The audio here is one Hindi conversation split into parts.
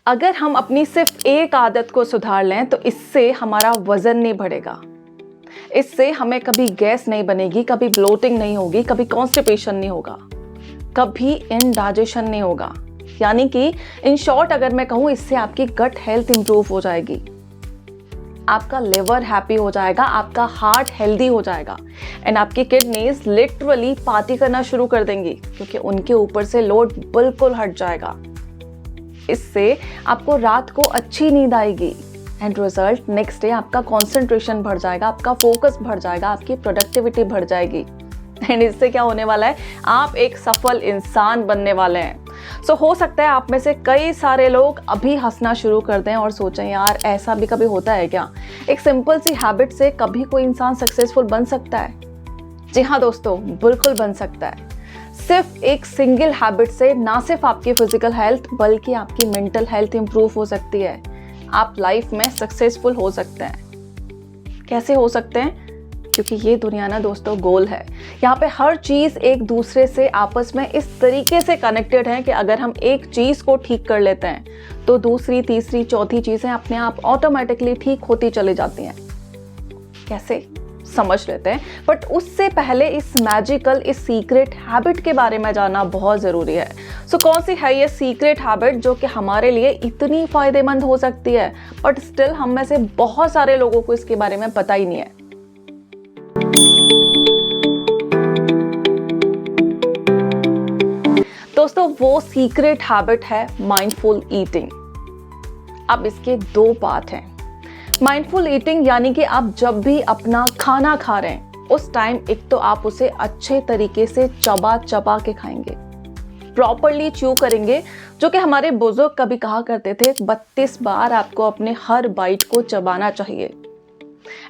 अगर हम अपनी सिर्फ एक आदत को सुधार लें तो इससे हमारा वज़न नहीं बढ़ेगा, इससे हमें कभी गैस नहीं बनेगी, कभी ब्लोटिंग नहीं होगी, कभी कॉन्स्टिपेशन नहीं होगा, कभी इंडाइजेशन नहीं होगा। यानी कि इन शॉर्ट अगर मैं कहूँ, इससे आपकी गट हेल्थ इंप्रूव हो जाएगी, आपका लिवर हैप्पी हो जाएगा, आपका हार्ट हेल्दी हो जाएगा एंड आपकी किडनीज लिटरली पार्टी करना शुरू कर देंगी क्योंकि उनके ऊपर से लोड बिल्कुल हट जाएगा। इससे आपको रात को अच्छी नींद आएगी एंड रिजल्ट नेक्स्ट डे आपका कंसंट्रेशन बढ़ जाएगा, आपका फोकस बढ़ जाएगा, आपकी प्रोडक्टिविटी बढ़ जाएगी एंड इससे क्या होने वाला है, आप एक सफल इंसान बनने वाले हैं। सो हो सकता है आप में से कई सारे लोग अभी हंसना शुरू कर दें और सोचें यार ऐसा भी कभी होता है क्या, एक सिंपल सी हैबिट से कभी कोई इंसान सक्सेसफुल बन सकता है? जी हाँ दोस्तों, बिल्कुल बन सकता है। सिर्फ एक सिंगल हैबिट से ना सिर्फ आपकी फिजिकल हेल्थ बल्कि आपकी मेंटल हेल्थ इंप्रूव हो सकती है। आप लाइफ में सक्सेसफुल हो सकते हैं। कैसे हो सकते हैं? क्योंकि ये दुनिया ना दोस्तों गोल है। यहाँ पे हर चीज़ एक दूसरे से आपस में इस तरीके से कनेक्टेड है कि अगर हम एक चीज़ को ठीक कर लेते हैं तो दूसरी, तीसरी, चौथी चीज़ें अपने आप ऑटोमेटिकली ठीक होती चली जाती हैं। कैसे? समझ लेते हैं, बट उससे पहले इस मैजिकल, इस सीक्रेट हैबिट के बारे में जानना बहुत ज़रूरी है। सो कौन सी है ये सीक्रेट हैबिट जो कि हमारे लिए इतनी फ़ायदेमंद हो सकती है बट स्टिल हम में से बहुत सारे लोगों को इसके बारे में पता ही नहीं है। दोस्तों वो सीक्रेट हैबिट है माइंडफुल ईटिंग। अब इसके दो पार्ट हैं। माइंडफुल ईटिंग यानी कि आप जब भी अपना खाना खा रहे हैं उस टाइम एक तो आप उसे अच्छे तरीके से चबा चबा के खाएंगे, प्रॉपरली च्यू करेंगे, जो कि हमारे बुजुर्ग कभी कहा करते थे 32 बार आपको अपने हर बाइट को चबाना चाहिए।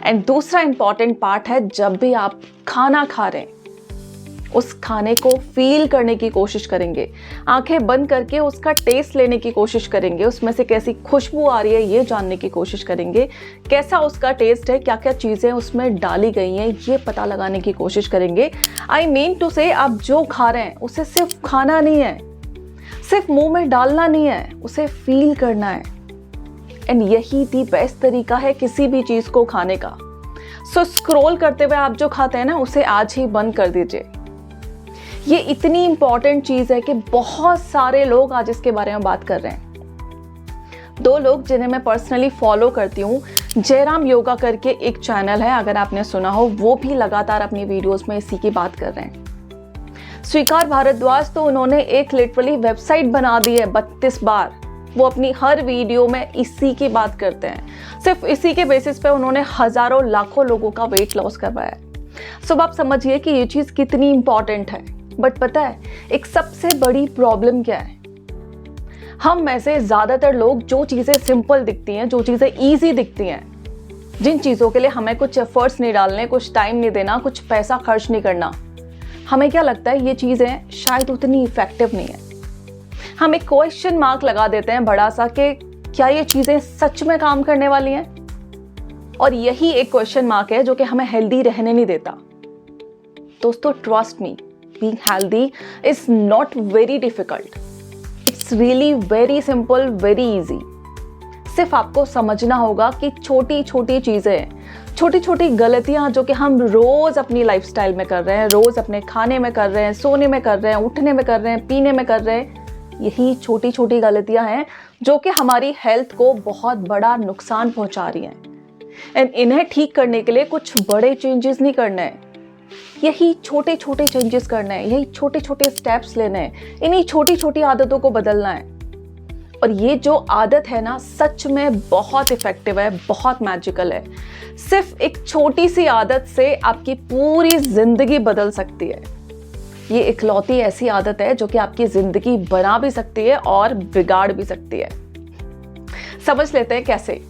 एंड दूसरा इंपॉर्टेंट पार्ट है, जब भी आप खाना खा रहे हैं उस खाने को फील करने की कोशिश करेंगे, आंखें बंद करके उसका टेस्ट लेने की कोशिश करेंगे, उसमें से कैसी खुशबू आ रही है ये जानने की कोशिश करेंगे, कैसा उसका टेस्ट है, क्या क्या चीज़ें उसमें डाली गई हैं ये पता लगाने की कोशिश करेंगे। आई मीन टू से आप जो खा रहे हैं उसे सिर्फ खाना नहीं है, सिर्फ मुंह में डालना नहीं है, उसे फील करना है। एंड यही दी बेस्ट तरीका है किसी भी चीज़ को खाने का। सो स्क्रॉल करते हुए आप जो खाते हैं ना उसे आज ही बंद कर दीजिए। ये इतनी इंपॉर्टेंट चीज़ है कि बहुत सारे लोग आज इसके बारे में बात कर रहे हैं। दो लोग जिन्हें मैं पर्सनली फॉलो करती हूँ, जयराम योगा करके एक चैनल है, अगर आपने सुना हो, वो भी लगातार अपनी वीडियोस में इसी की बात कर रहे हैं। स्वीकार भारद्वाज तो उन्होंने एक लिटरली वेबसाइट बना दी है 32 बार, वो अपनी हर वीडियो में इसी की बात करते हैं। सिर्फ इसी के बेसिस पे उन्होंने हजारों लाखों लोगों का वेट लॉस करवाया है। सो आप समझिए कि ये चीज़ कितनी इंपॉर्टेंट है। बट पता है एक सबसे बड़ी प्रॉब्लम क्या है? हम में से ज़्यादातर लोग जो चीज़ें सिंपल दिखती हैं, जो चीज़ें ईजी दिखती हैं, जिन चीज़ों के लिए हमें कुछ एफर्ट्स नहीं डालने, कुछ टाइम नहीं देना, कुछ पैसा खर्च नहीं करना, हमें क्या लगता है ये चीज़ें शायद उतनी इफेक्टिव नहीं है। हम एक क्वेश्चन मार्क लगा देते हैं बड़ा सा कि क्या ये चीज़ें सच में काम करने वाली हैं? और यही एक क्वेश्चन मार्क है जो कि हमें हेल्दी रहने नहीं देता। दोस्तों trust me, being healthy is not very difficult. It's really very simple, very easy. सिर्फ आपको समझना होगा कि छोटी छोटी चीज़ें, छोटी छोटी गलतियां जो कि हम रोज़ अपनी लाइफस्टाइल में कर रहे हैं, रोज़ अपने खाने में कर रहे हैं, सोने में कर रहे हैं, उठने में कर रहे हैं, पीने में कर रहे हैं, यही छोटी छोटी गलतियां हैं जो कि हमारी हेल्थ को बहुत बड़ा नुकसान पहुंचा रही हैं। एंड इन्हें ठीक करने के लिए कुछ बड़े चेंजेस नहीं करने हैं, यही छोटे छोटे चेंजेस करने हैं, यही छोटे छोटे स्टेप्स लेने हैं, इन्हीं छोटी छोटी आदतों को बदलना है। और ये जो आदत है ना सच में बहुत इफेक्टिव है, बहुत मैजिकल है। सिर्फ एक छोटी सी आदत से आपकी पूरी जिंदगी बदल सकती है। ये इकलौती ऐसी आदत है जो कि आपकी जिंदगी बना भी सकती है और बिगाड़ भी सकती है। समझ लेते हैं कैसे।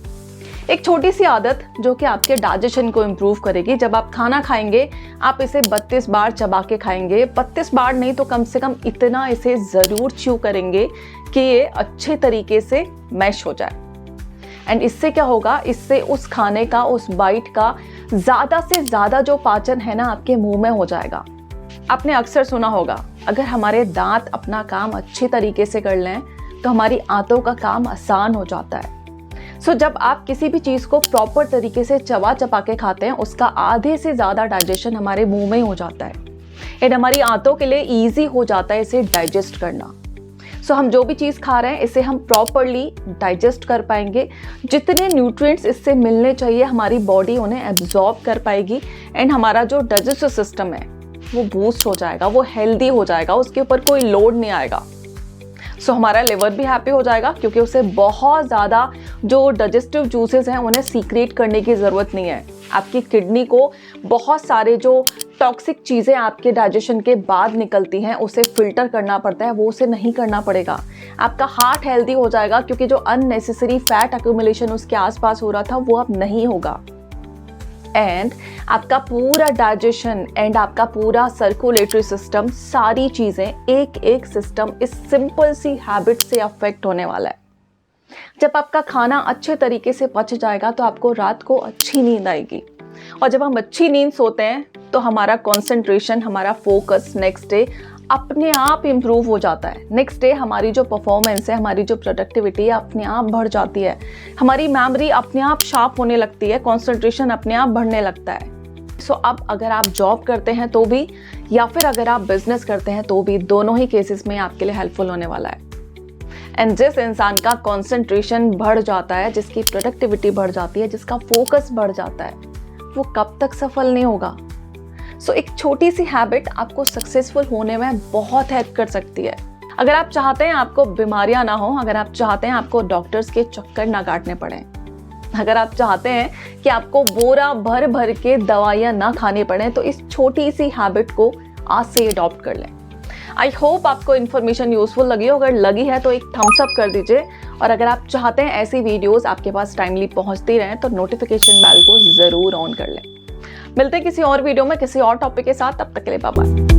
एक छोटी सी आदत जो कि आपके डाइजेशन को इम्प्रूव करेगी। जब आप खाना खाएंगे आप इसे 32 बार चबा के खाएंगे, 32 बार नहीं तो कम से कम इतना इसे ज़रूर च्यू करेंगे कि ये अच्छे तरीके से मैश हो जाए। एंड इससे क्या होगा, इससे उस खाने का, उस बाइट का ज़्यादा से ज़्यादा जो पाचन है ना आपके मुंह में हो जाएगा। आपने अक्सर सुना होगा अगर हमारे दांत अपना काम अच्छे तरीके से कर लें तो तो हमारी आंतों का काम आसान हो जाता है। जब आप किसी भी चीज़ को प्रॉपर तरीके से चबा चबा के खाते हैं, उसका आधे से ज़्यादा डाइजेशन हमारे मुंह में ही हो जाता है एंड हमारी आंतों के लिए ईजी हो जाता है इसे डाइजेस्ट करना। हम जो भी चीज़ खा रहे हैं इसे हम प्रॉपरली डाइजेस्ट कर पाएंगे। जितने न्यूट्रिएंट्स इससे मिलने चाहिए हमारी बॉडी उन्हें एब्जॉर्ब कर पाएगी एंड हमारा जो डाइजेस्टिव सिस्टम है वो बूस्ट हो जाएगा, वो हेल्दी हो जाएगा, उसके ऊपर कोई लोड नहीं आएगा। हमारा लिवर भी हैप्पी हो जाएगा क्योंकि उसे बहुत ज़्यादा जो डाइजेस्टिव जूसेस हैं उन्हें सीक्रेट करने की ज़रूरत नहीं है। आपकी किडनी को बहुत सारे जो टॉक्सिक चीज़ें आपके डाइजेशन के बाद निकलती हैं उसे फिल्टर करना पड़ता है, वो उसे नहीं करना पड़ेगा। आपका हार्ट हेल्दी हो जाएगा क्योंकि जो अननेसेसरी फैट एक्यूमुलेशन उसके आसपास हो रहा था वो अब नहीं होगा। एंड आपका पूरा डाइजेशन एंड आपका पूरा सर्कुलेटरी सिस्टम, सारी चीज़ें एक एक सिस्टम इस सिंपल सी हैबिट से अफेक्ट होने वाला है। जब आपका खाना अच्छे तरीके से पच जाएगा तो आपको रात को अच्छी नींद आएगी और जब हम अच्छी नींद सोते हैं तो हमारा कंसंट्रेशन, हमारा फोकस नेक्स्ट डे अपने आप इम्प्रूव हो जाता है। नेक्स्ट डे हमारी जो परफॉर्मेंस है, हमारी जो प्रोडक्टिविटी है अपने आप बढ़ जाती है, हमारी मेमोरी अपने आप शार्प होने लगती है, कंसंट्रेशन अपने आप बढ़ने लगता है। अब अगर आप जॉब करते हैं तो भी या फिर अगर आप बिजनेस करते हैं तो भी, दोनों ही केसेस में आपके लिए हेल्पफुल होने वाला है। एंड जिस इंसान का कंसंट्रेशन बढ़ जाता है, जिसकी प्रोडक्टिविटी बढ़ जाती है, जिसका फोकस बढ़ जाता है, वो कब तक सफल नहीं होगा। एक छोटी सी हैबिट आपको सक्सेसफुल होने में बहुत हेल्प कर सकती है। अगर आप चाहते हैं आपको बीमारियां ना हो, अगर आप चाहते हैं आपको डॉक्टर्स के चक्कर ना काटने पड़े, अगर आप चाहते हैं कि आपको बोरा भर भर के दवाइयां ना खानी पड़े, तो इस छोटी सी हैबिट को आज से अडॉप्ट कर लें। आई होप आपको इन्फॉर्मेशन यूजफुल लगी हो। अगर लगी है तो एक थम्स अप कर दीजिए और अगर आप चाहते हैं ऐसी वीडियोस आपके पास टाइमली पहुंचती रहें तो नोटिफिकेशन बेल को ज़रूर ऑन कर लें। मिलते हैं किसी और वीडियो में किसी और टॉपिक के साथ, तब तक के लिए बाय बाय।